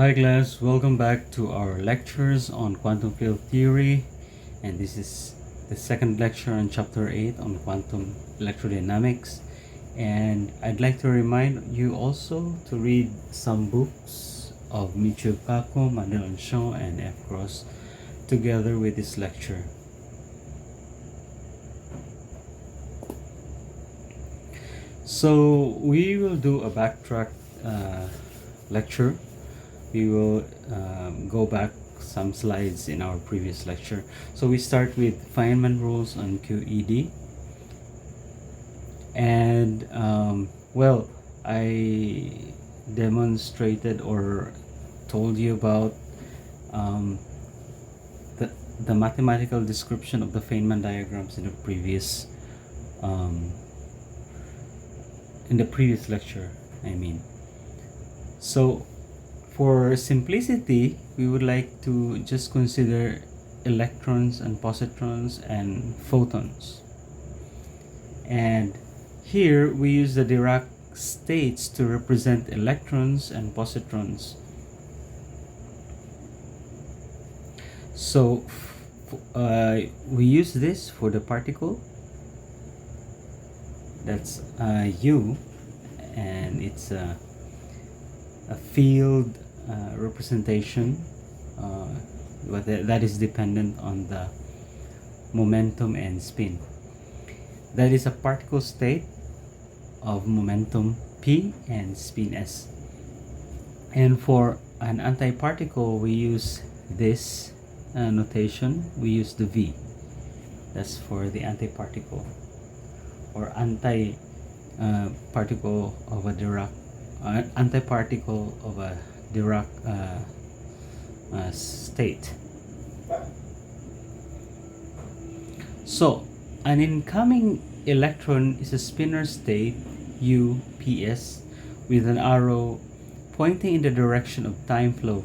Hi class, welcome back to our lectures on quantum field theory, and this is the second lecture on chapter 8 on quantum electrodynamics. And I'd like to remind you also to read some books of Michio Kaku, Manuel Shaw, and F. Cross together with this lecture. So we will do a backtrack lecture. We will go back some slides in our previous lecture. So we start with Feynman rules on QED. And well, I demonstrated or told you about the mathematical description of the Feynman diagrams in the previous lecture, I mean. So for simplicity, we would like to just consider electrons and positrons and photons. And here we use the Dirac states to represent electrons and positrons. So we use this for the particle. That's U, and it's a field representation, but that is dependent on the momentum and spin. That is a particle state of momentum P and spin S. And for an antiparticle, we use this notation. We use the V. That's for the antiparticle or anti-particle of a Dirac. Antiparticle of a Dirac state. So an incoming electron is a spinor state UPS with an arrow pointing in the direction of time flow.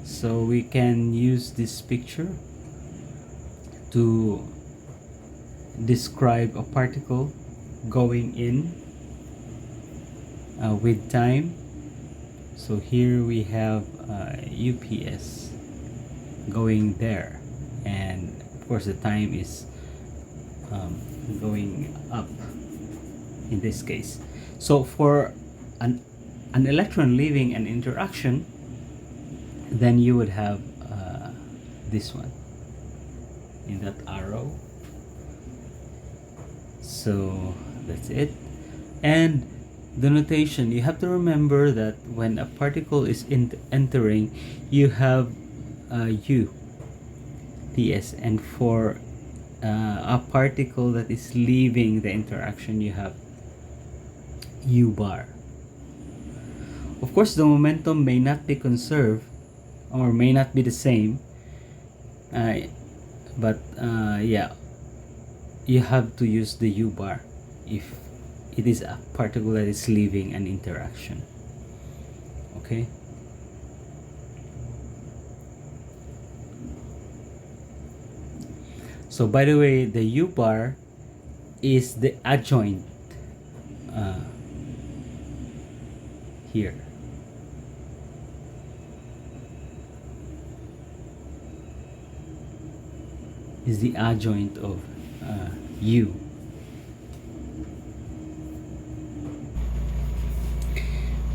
So we can use this picture to describe a particle going in with time. So here we have UPS going there, and of course the time is going up in this case. So for an electron leaving an interaction, then you would have this one in that arrow. So that's it. And the notation, you have to remember that when a particle is entering, you have U PS, and for a particle that is leaving the interaction, you have U bar. Of course, the momentum may not be conserved or may not be the same, but yeah, you have to use the U bar if it is a particle that is leaving an interaction. Okay. So by the way, the U bar is the adjoint here. Is the adjoint of U.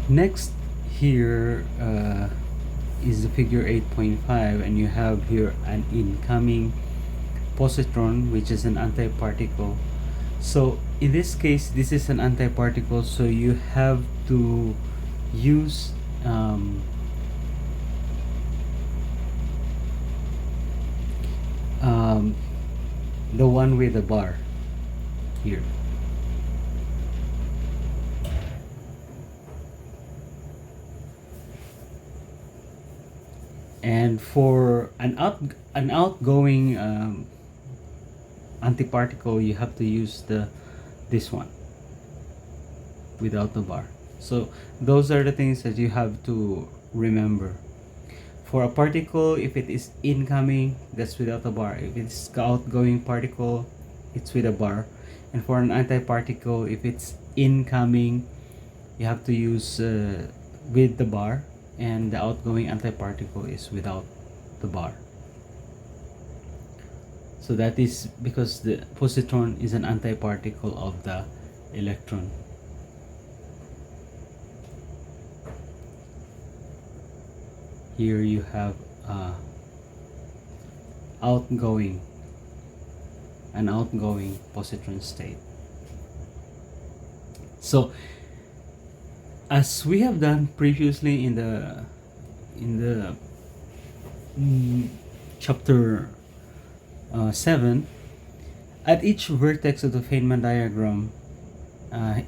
Next here is the figure 8.5, and you have here an incoming positron, which is an antiparticle. So in this case, this is an antiparticle, so you have to use the one with the bar here. And for an outgoing antiparticle, you have to use this one without the bar. So those are the things that you have to remember. For a particle, if it is incoming, that's without a bar. If it's outgoing particle, it's with a bar. And for an antiparticle, if it's incoming, you have to use with the bar. and the outgoing antiparticle is without the bar. So that is because the positron is an antiparticle of the electron. Here you have an outgoing positron state. So as we have done previously in the chapter 7, at each vertex of the Feynman diagram,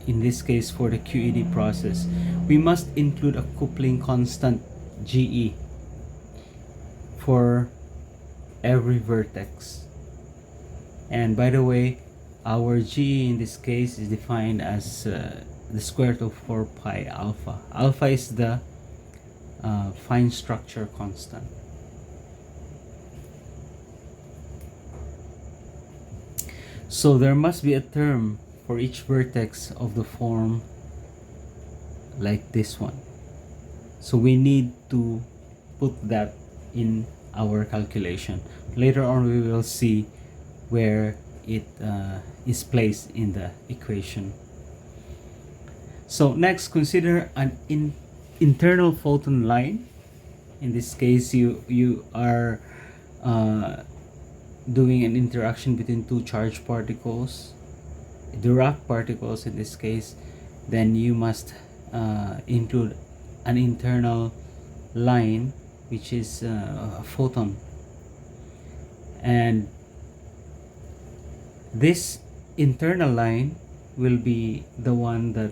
in this case for the QED process, we must include a coupling constant GE for every vertex. And by the way, our GE in this case is defined as the square root of 4 pi alpha. Alpha is the fine structure constant. So there must be a term for each vertex of the form like this one. So we need to put that in our calculation. Later on we will see where it is placed in the equation. So next, consider an internal photon line. In this case, you are doing an interaction between two charged particles, Dirac particles in this case. Then you must include an internal line, which is a photon, and this internal line will be the one that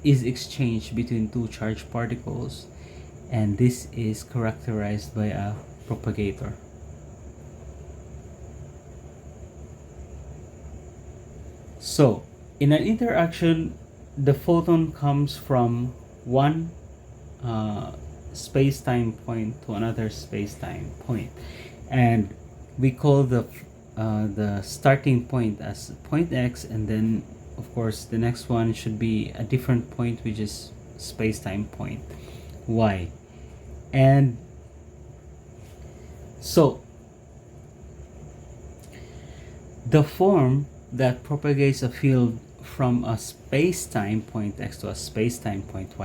is exchanged between two charged particles, and this is characterized by a propagator. So in an interaction, the photon comes from one space-time point to another space-time point, and we call the starting point as point X, and then of course the next one should be a different point, which is space-time point Y. And so the form that propagates a field from a space-time point X to a space-time point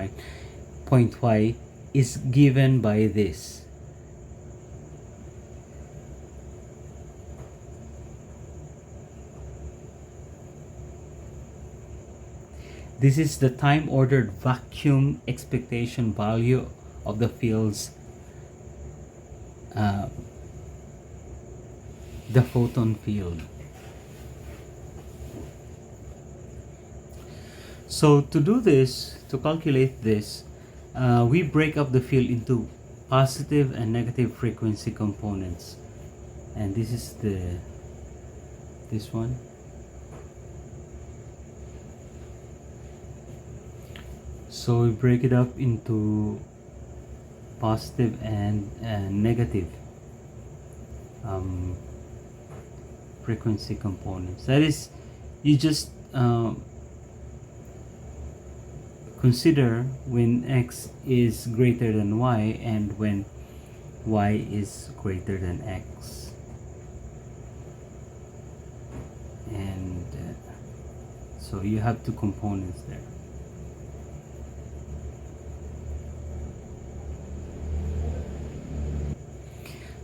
Y is given by this. This is the time-ordered vacuum expectation value of the fields, the photon field. So to do this, to calculate this, we break up the field into positive and negative frequency components, and this is this one. So we break it up into positive and negative frequency components. That is, you just consider when X is greater than Y and when Y is greater than X. And so you have two components there.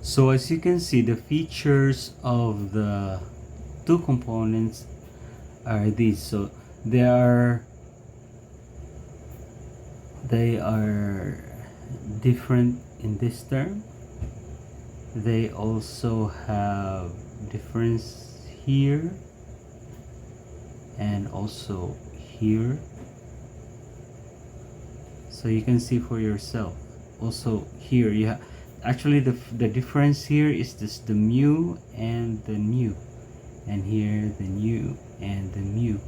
So as you can see, the features of the two components are these. So they are different in this term. They also have difference here and also here. So you can see for yourself. Also here you have, actually the difference here is this, the mu and the nu, and here the nu and the mu,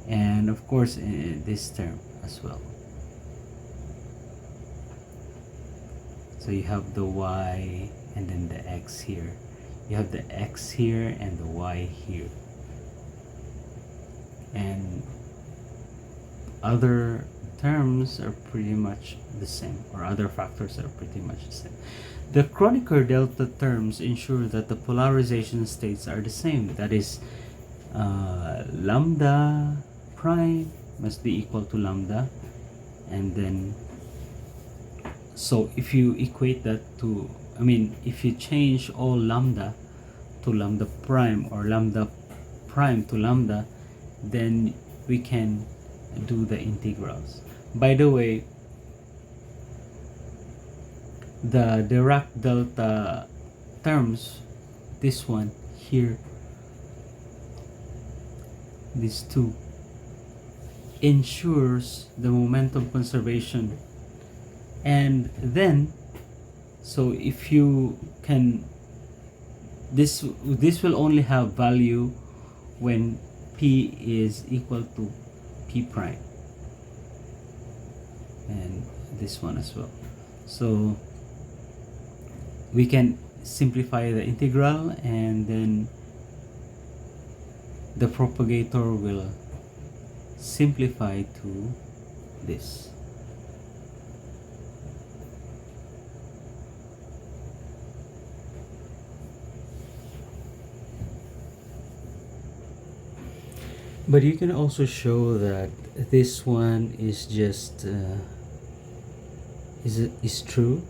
and of course this term as well. So you have the Y and then the X here. You have the X here and the Y here. And other terms are pretty much the same, or other factors are pretty much the same. The Kronecker delta terms ensure that the polarization states are the same. That is, lambda prime must be equal to lambda, and then so if you equate that to, if you change all lambda to lambda prime, or lambda prime to lambda, then we can do the integrals. By the way, the Dirac delta terms, this one here, these two, ensures the momentum conservation. And then, so if you can, this will only have value when p is equal to p prime, and this one as well. So we can simplify the integral, and then the propagator will simplify to this. But you can also show that this one is just is true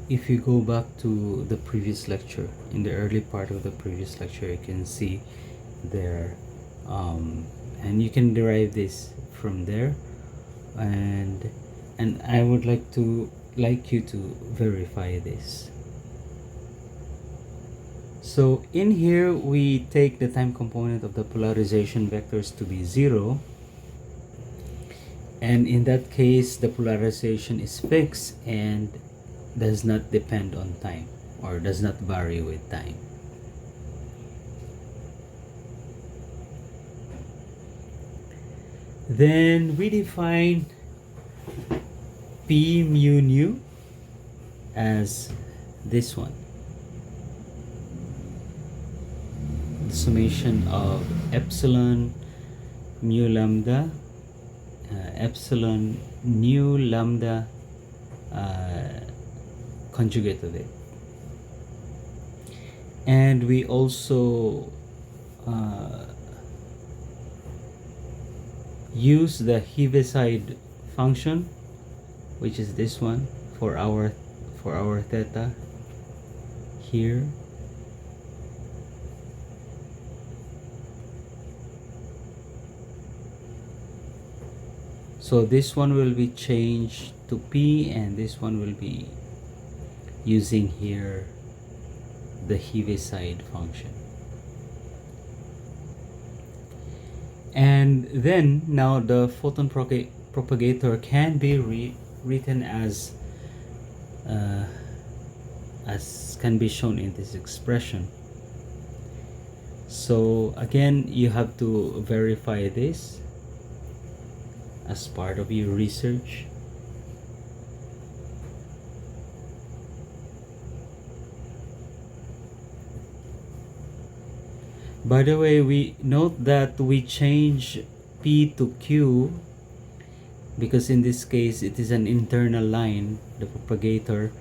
if you go back to the previous lecture. In the early part of the previous lecture, you can see there, and you can derive this from there, and I would like you to verify this. So in here, we take the time component of the polarization vectors to be 0, and in that case the polarization is fixed and does not depend on time, or does not vary with time. Then we define P mu nu as this one, the summation of epsilon mu lambda epsilon nu lambda conjugate of it. And we also use the Heaviside function, which is this one, for our theta here. So this one will be changed to P, and this one will be using here the Heaviside function. And then now the photon propagator can be written as can be shown in this expression. So again, you have to verify this as part of your research. By the way, we note that we change P to Q because in this case it is an internal line, the propagator,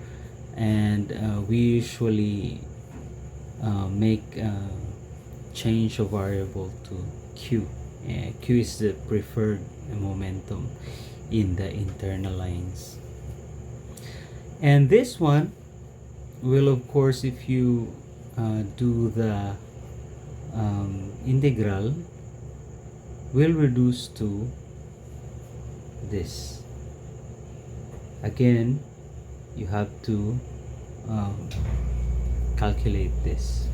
and we usually make change of variable to Q. Q is the preferred momentum in the internal lines. And this one will, of course, if you do the integral, will reduce to this. Again, you have to calculate this.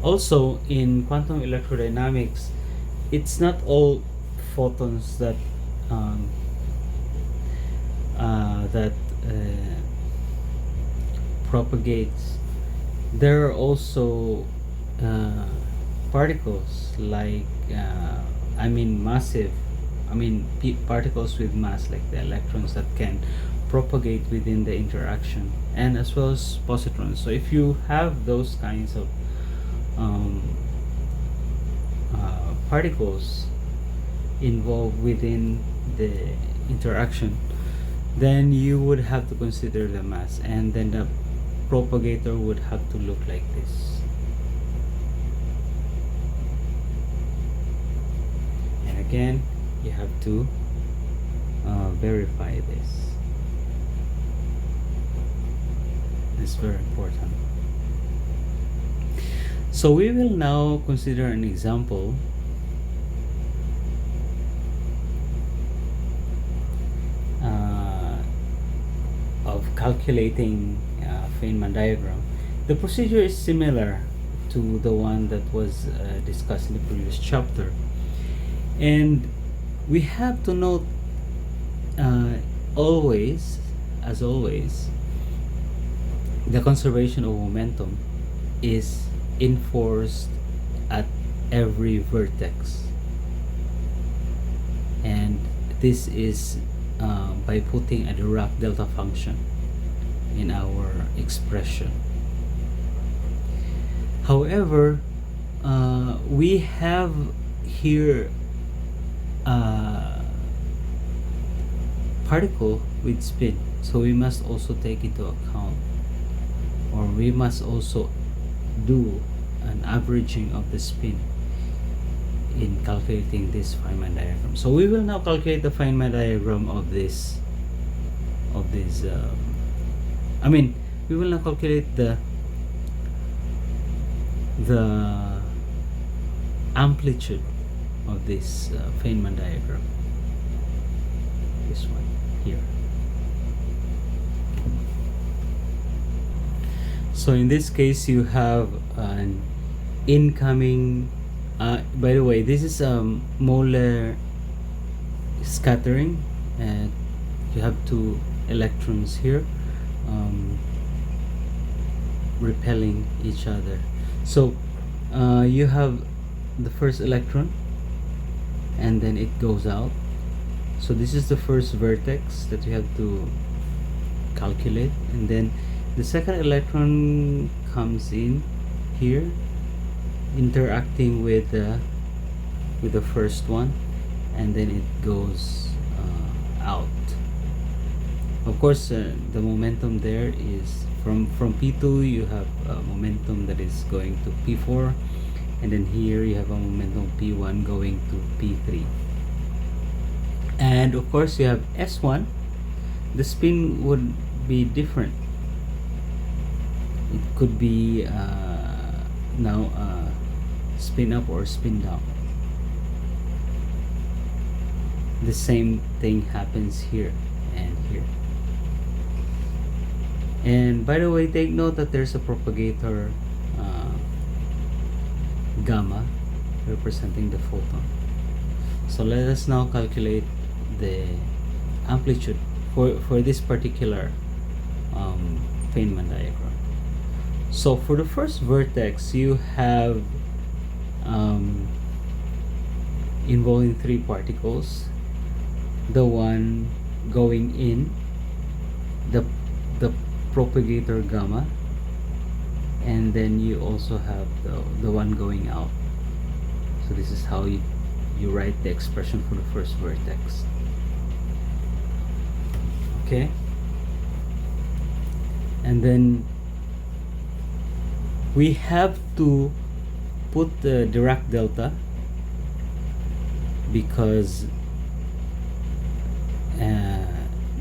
Also, in quantum electrodynamics, it's not all photons that propagates. There are also particles like massive particles with mass like the electrons that can propagate within the interaction, and as well as positrons. So if you have those kinds of particles involved within the interaction, then you would have to consider the mass, and then the propagator would have to look like this. And again, you have to verify this. It's very important. So we will now consider an example of calculating Feynman diagram. The procedure is similar to the one that was discussed in the previous chapter, and we have to note always, as always, the conservation of momentum is enforced at every vertex, and this is by putting a Dirac delta function in our expression. However, we have here a particle with spin, so we must also take into account, or we must also do an averaging of the spin in calculating this Feynman diagram. So we will now calculate the Feynman diagram of this we will now calculate the amplitude of this Feynman diagram, this one here. So in this case, you have an incoming by the way, this is molar scattering, and you have two electrons here repelling each other. So you have the first electron, and then it goes out. So this is the first vertex that you have to calculate, and then the second electron comes in here, interacting with the first one, and then it goes out. Of course, the momentum there is from P2 you have a momentum that is going to P4, and then here you have a momentum P1 going to P3. And of course you have S1. The spin would be different. It could be now spin up or spin down. The same thing happens here and here. And by the way, take note that there's a propagator gamma representing the photon. So let us now calculate the amplitude for this particular Feynman diagram. So for the first vertex, you have involving three particles. The one going in, the propagator gamma, and then you also have the one going out. So this is how you write the expression for the first vertex. Okay, and then we have to put the Dirac delta, because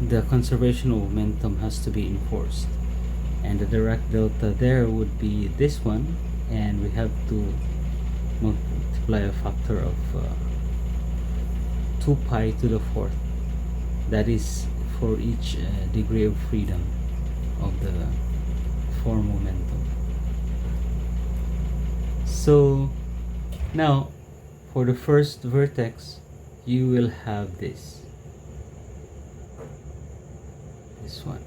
the conservation of momentum has to be enforced, and the Dirac delta there would be this one, and we have to multiply a factor of 2 pi to the fourth. That is for each degree of freedom of the form momentum. So now for the first vertex, you will have this one.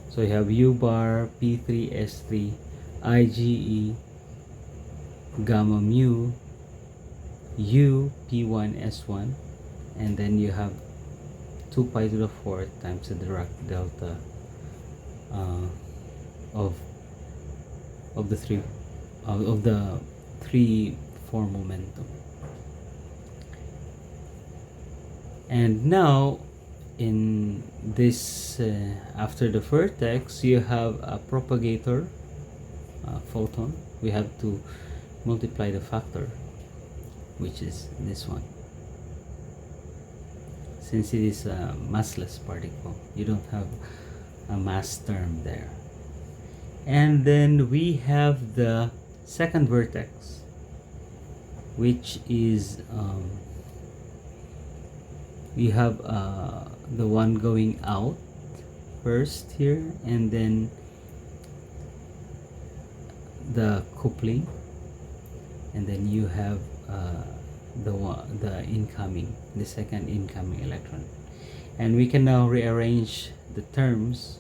So you have U bar, P3, S3, IgE, gamma mu, U, P1, S1, and then you have 2 pi to the 4th times the Dirac delta of the three 4 momentum. And now in this after the vertex, you have a propagator photon. We have to multiply the factor, which is this one. Since it is a massless particle, you don't have a mass term there. And then we have the second vertex, which is we have the one going out first here, and then the coupling, and then you have the second incoming electron. And we can now rearrange the terms,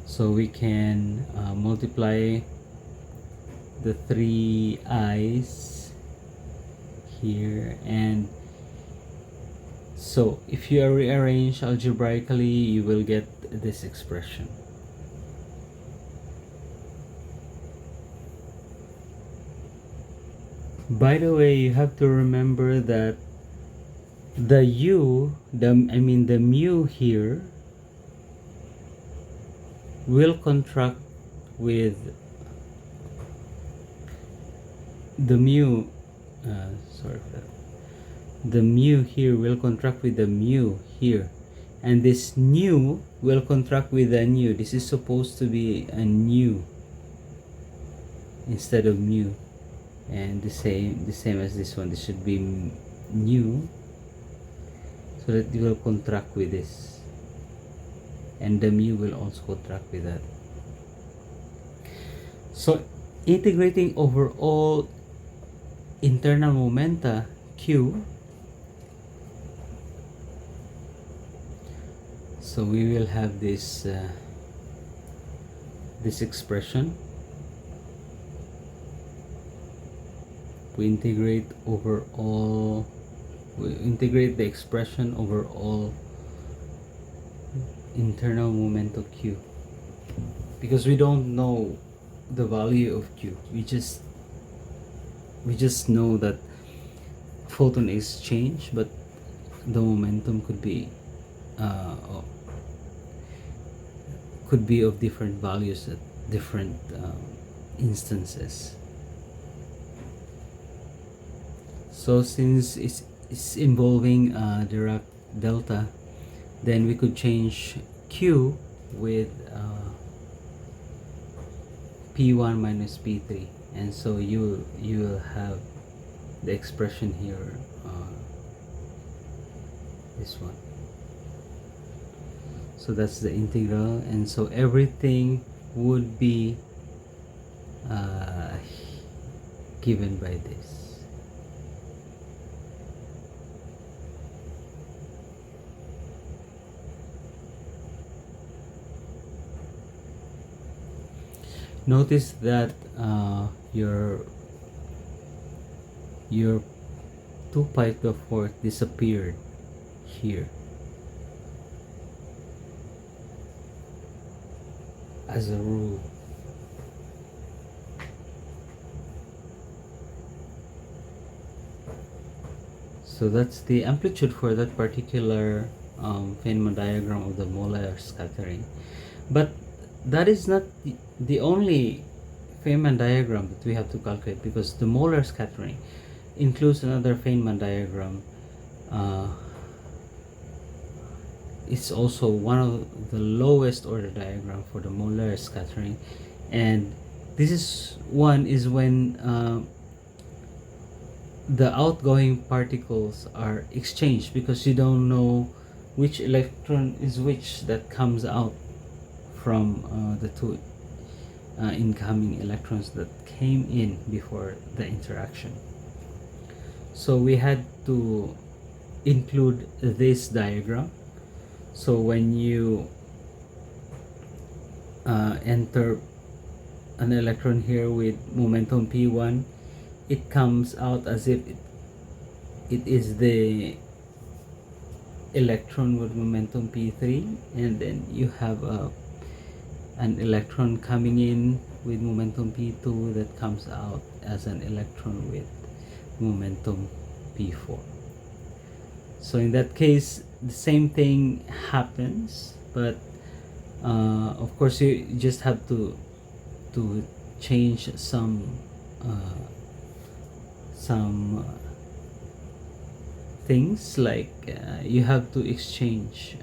so we can multiply the 3 i's here, and so if you rearrange algebraically, you will get this expression. By the way, you have to remember that the mu here will contract with the mu the mu here will contract with the mu here, and this nu will contract with the nu. This is supposed to be a nu instead of mu, and the same as this one. This should be nu, so that it will contract with this, and the mu will also contract with that. So integrating over all internal momenta q, so we will have this this expression. We integrate the expression over all internal momenta q, because we don't know the value of q. We just know that photon is changed, but the momentum could be of different values at different instances. So since it's involving Dirac delta, then we could change q with p1 minus p3, and so you will have the expression here, this one. So that's the integral, and so everything would be given by this. Notice that your 2 pi to the 4th disappeared here as a rule. So that's the amplitude for that particular Feynman diagram of the molar scattering. But that is not the only Feynman diagram that we have to calculate, because the molar scattering includes another Feynman diagram. It's also one of the lowest order diagram for the molar scattering, and this is when the outgoing particles are exchanged, because you don't know which electron is which that comes out from the 2 incoming electrons that came in before the interaction. So we had to include this diagram. So when you enter an electron here with momentum p1, it comes out as if it is the electron with momentum p3, and then you have an electron coming in with momentum p2 that comes out as an electron with momentum p4. So in that case, the same thing happens, but of course you just have to change some things, like you have to exchange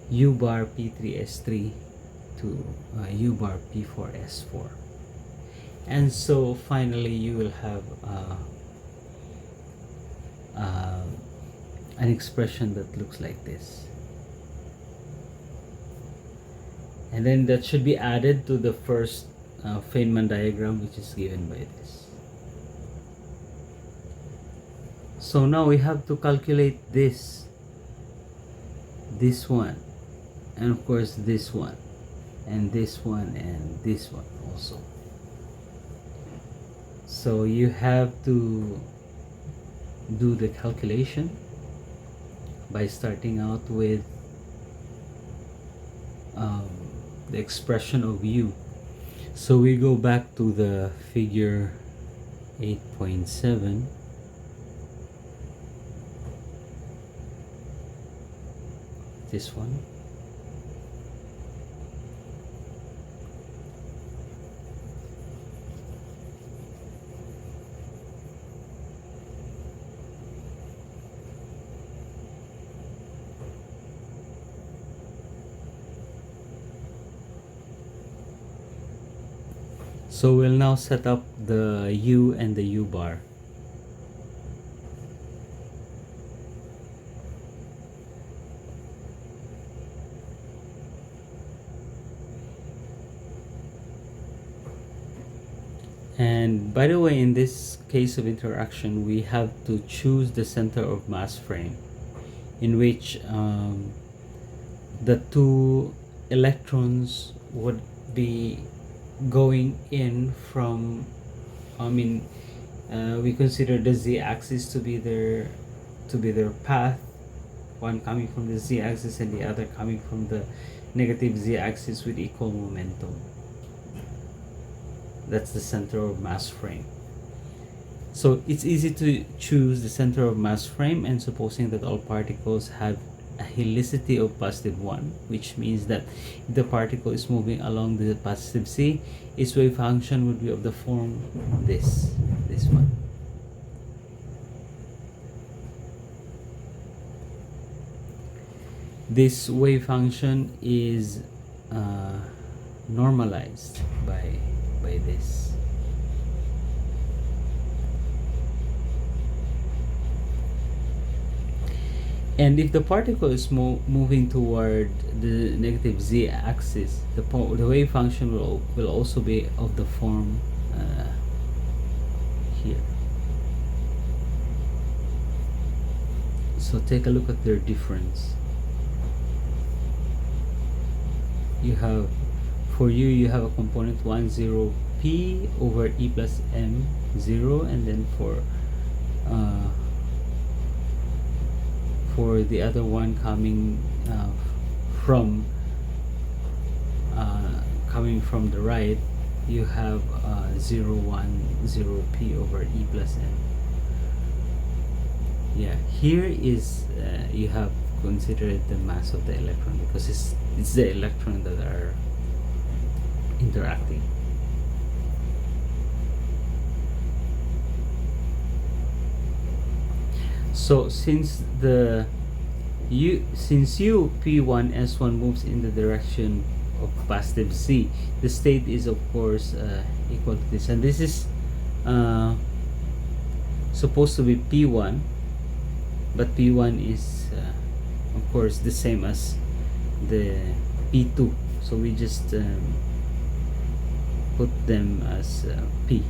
u bar p3s3 to u bar p4s4, and so finally you will have an expression that looks like this, and then that should be added to the first Feynman diagram, which is given by this. So now we have to calculate this one, and of course this one, and this one, and this one also. So you have to do the calculation by starting out with the expression of u. So we go back to the figure 8.7. This one. So we'll now set up the u and the u bar. And by the way, in this case of interaction, we have to choose the center of mass frame, in which the two electrons would be going in from, we consider the z-axis to be their path, one coming from the z-axis and the other coming from the negative z-axis with equal momentum. That's the center of mass frame. So it's easy to choose the center of mass frame, and supposing that all particles have a helicity of +1, which means that if the particle is moving along the positive z, its wave function would be of the form this one. This wave function is normalized by this. And if the particle is moving toward the negative z-axis, the wave function will also be of the form here. So take a look at their difference. You have, for you have a component 1, 0, p over e plus m 0, and then for the other one coming from the right, you have 0, 1, 0, p over e plus m. Yeah, here is you have considered the mass of the electron, because it's the electron that are interacting. So since u p1s1 moves in the direction of positive z, the state is of course equal to this, and this is supposed to be p1, but p1 is of course the same as the p2, so we just put them as p.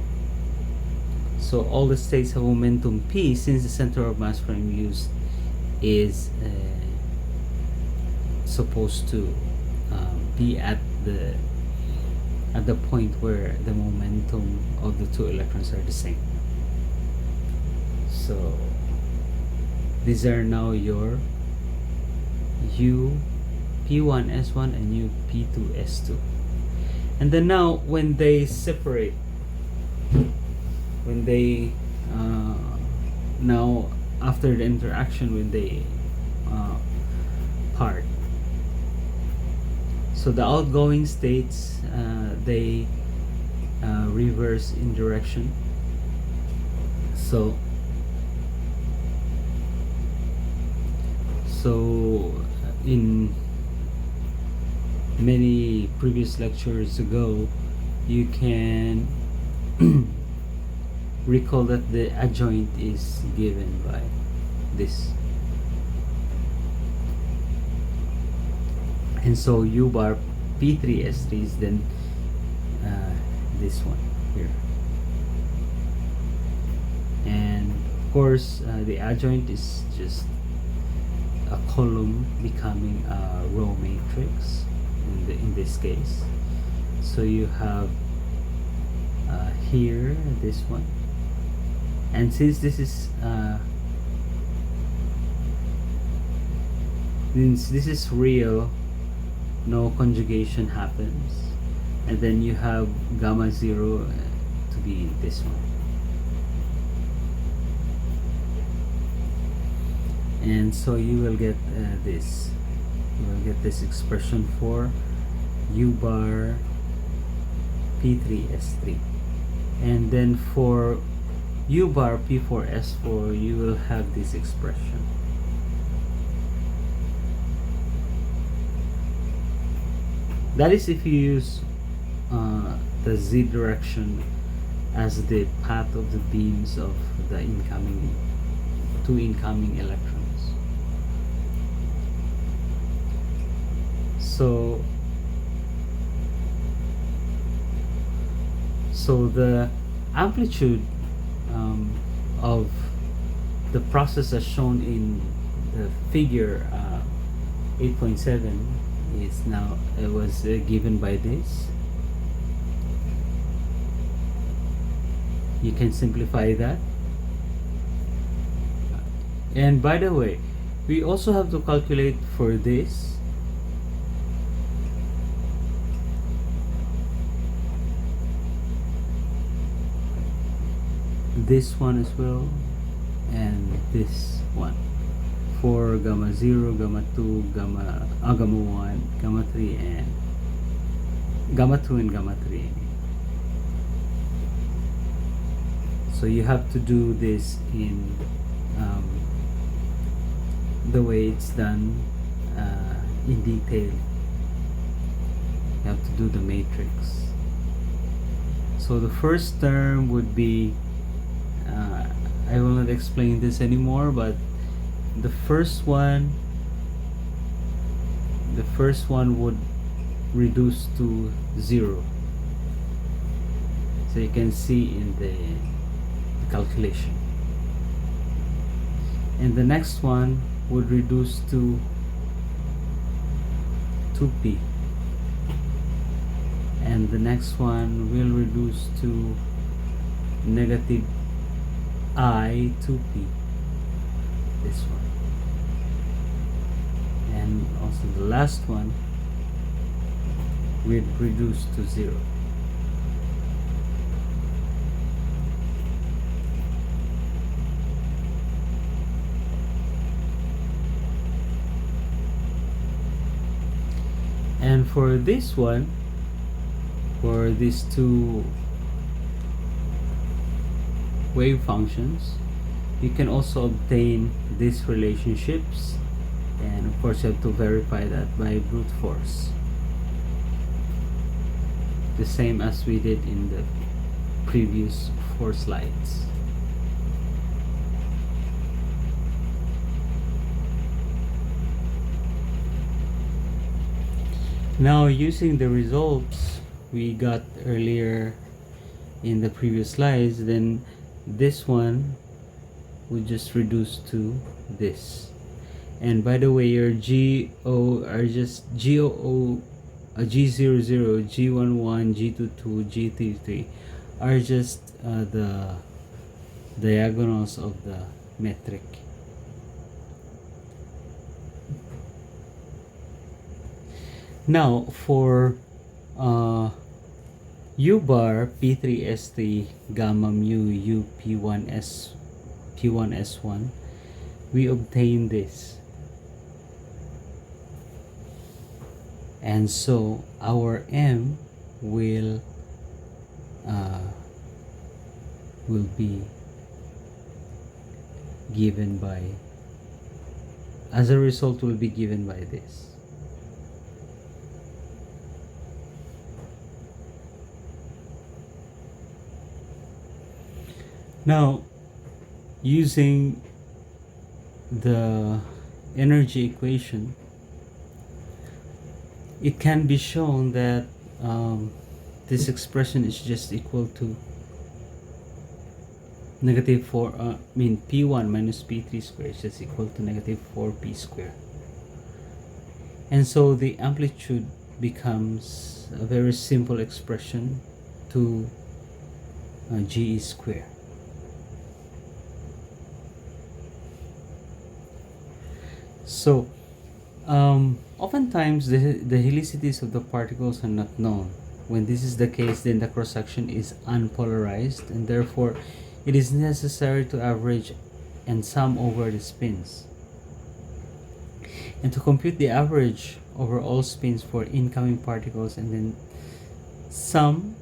So all the states have momentum p, since the center of mass frame used is supposed to be at the point where the momentum of the two electrons are the same. So these are now your U P1 S1 and U P2 S2. And then now when they separate, when they now after the interaction, when they part, so the outgoing states, they reverse in direction. So in many previous lectures ago, you can recall that the adjoint is given by this, and so U bar P3 S3 is then this one here, and of course the adjoint is just a column becoming a row matrix in this case. So you have here this one, and since this is real, no conjugation happens, and then you have gamma 0 to be this one. And so you will get this. You will get this expression for U bar P3 S3, and then for U bar P4 S4 you will have this expression. That is if you use the z direction as the path of the beams of the two incoming electrons. So the amplitude of the process as shown in the figure 8.7 is now, it was given by this. You can simplify that. And by the way, we also have to calculate for this. This one as well, and this one for gamma 0, gamma 2, gamma 1, gamma 3, and gamma 2 and gamma 3. So you have to do this in the way it's done in detail. You have to do the matrix. So the first term would be, I will not explain this anymore, but the first one would reduce to 0. So you can see in the calculation. And the next one would reduce to 2p, and the next one will reduce to negative I 2p, this one, and also the last one will reduce to 0. And for this one, for these two wave functions, you can also obtain these relationships, and of course you have to verify that by brute force, the same as we did in the previous 4 slides. Now, using the results we got earlier in the previous slides, then this one would just reduce to this. And by the way, your GO are just G00, G11, G22, G33 are just the diagonals of the metric. Now for U bar P3S3 gamma mu U P1S1, we obtain this, and so our M will be given by, as a result, will be given by this. Now, using the energy equation, it can be shown that this expression is just equal to negative 4, P1 minus P3 squared is just equal to negative 4P squared. And so the amplitude becomes a very simple expression to GE squared. So, oftentimes the helicities of the particles are not known. When this is the case, then the cross-section is unpolarized, and therefore it is necessary to average and sum over the spins. And to compute the average over all spins for incoming particles and then sum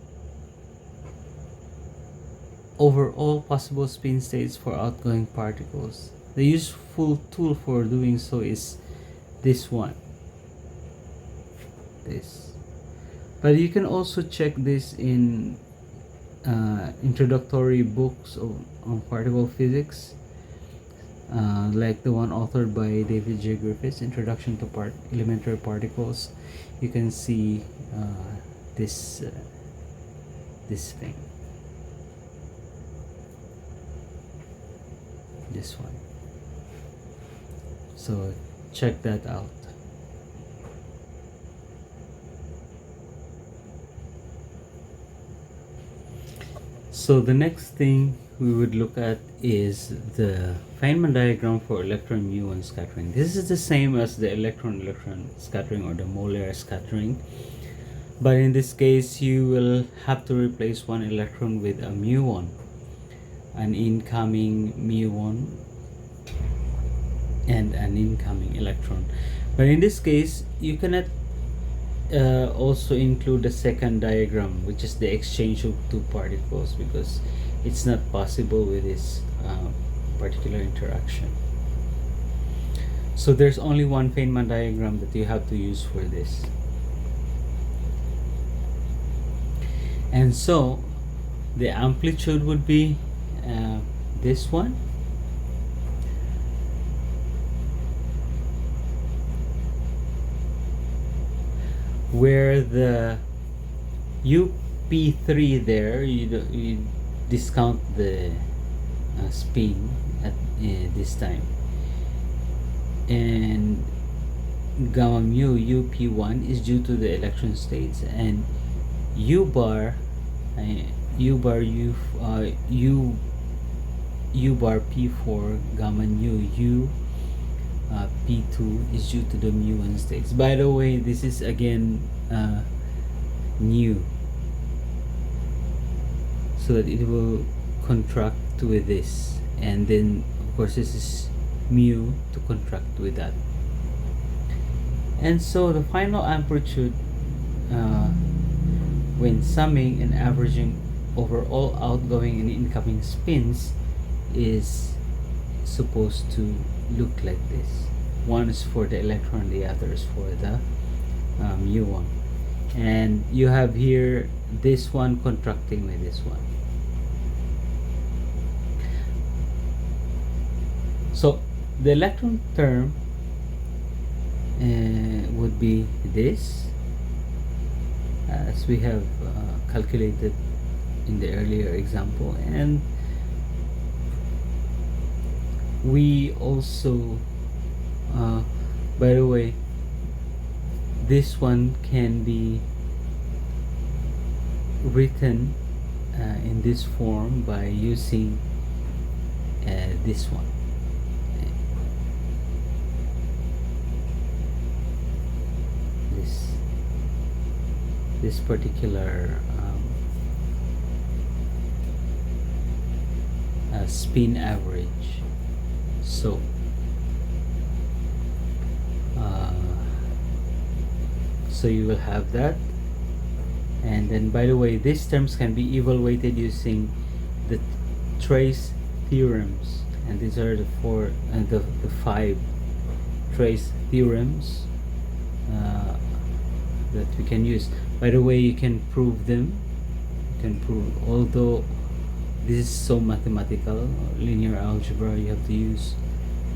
over all possible spin states for outgoing particles. The useful tool for doing so is this one. But you can also check this in introductory books on particle physics, like the one authored by David J. Griffiths, Introduction to Elementary Particles. You can see this thing, this one. So check that out. So the next thing we would look at is the Feynman diagram for electron muon scattering. This is the same as the electron scattering or the molar scattering, but in this case you will have to replace one electron with a muon, an incoming muon and an incoming electron. But in this case you cannot also include the second diagram, which is the exchange of two particles, because it's not possible with this particular interaction. So there's only one Feynman diagram that you have to use for this. And so the amplitude would be this one, where the UP3 there, you discount the spin at this time, and gamma mu UP1 is due to the electron states, and U bar P4 gamma nu P2 is due to the muon states. By the way, this is again new, so that it will contract with this, and then of course this is mu to contract with that. And so the final amplitude, when summing and averaging over all outgoing and incoming spins, is supposed to look like this. One is for the electron, the other is for the muon, and you have here this one contracting with this one. So the electron term would be this, as we have calculated in the earlier example, and we also by the way, this one can be written in this form by using this one. This particular spin average. So so you will have that. And then, by the way, these terms can be evaluated using the trace theorems, and these are the four and the five trace theorems that we can use. By the way, you can prove them. You can prove, although this is so mathematical, linear algebra, you have to use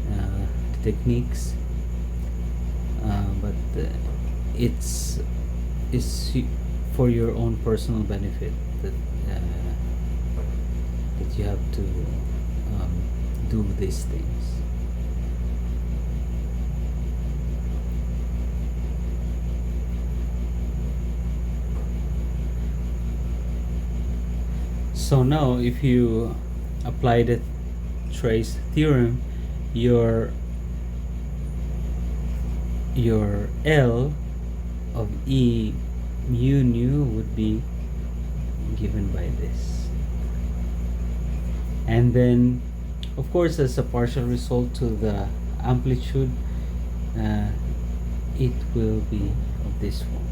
the techniques, but it's for your own personal benefit that that you have to do these things. So now, if you apply the trace theorem, your L of E mu nu would be given by this. And then, of course, as a partial result to the amplitude, it will be of this form.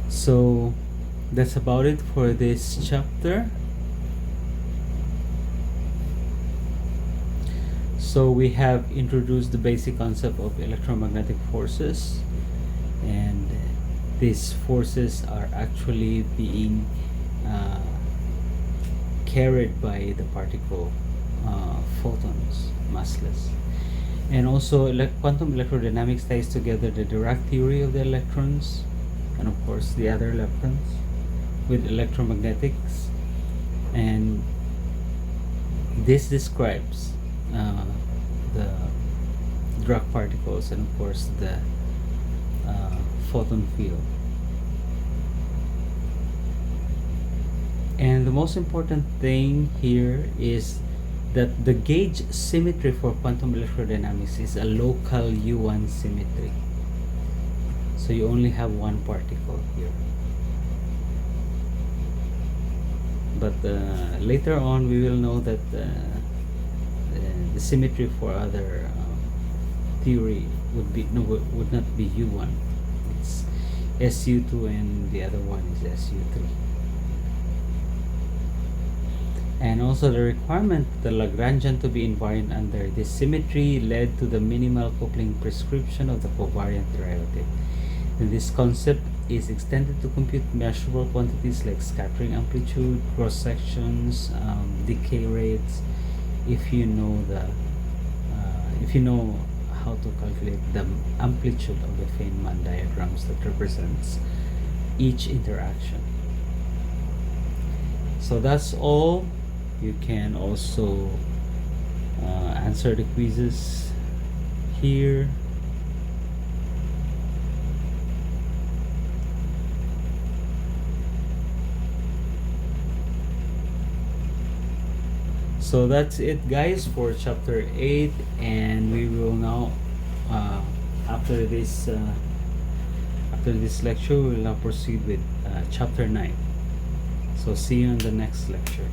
So that's about it for this chapter. So we have introduced the basic concept of electromagnetic forces, and these forces are actually being carried by the particle photons, massless. And also quantum electrodynamics ties together the Dirac theory of the electrons and of course the other leptons with electromagnetics, and this describes the Dirac particles and of course the photon field. And the most important thing here is that the gauge symmetry for quantum electrodynamics is a local U1 symmetry. So you only have one particle here. But later on we will know that the symmetry for other theory would not be U1. It's SU2 and the other one is SU3. And also the requirement the Lagrangian to be invariant under this symmetry led to the minimal coupling prescription of the covariant derivative. And this concept is extended to compute measurable quantities like scattering amplitude, cross sections, decay rates. If you know how to calculate the amplitude of the Feynman diagrams that represents each interaction. So that's all. You can also answer the quizzes here. So that's it, guys, for chapter 8, and we will now after this lecture we will now proceed with chapter 9. So see you in the next lecture.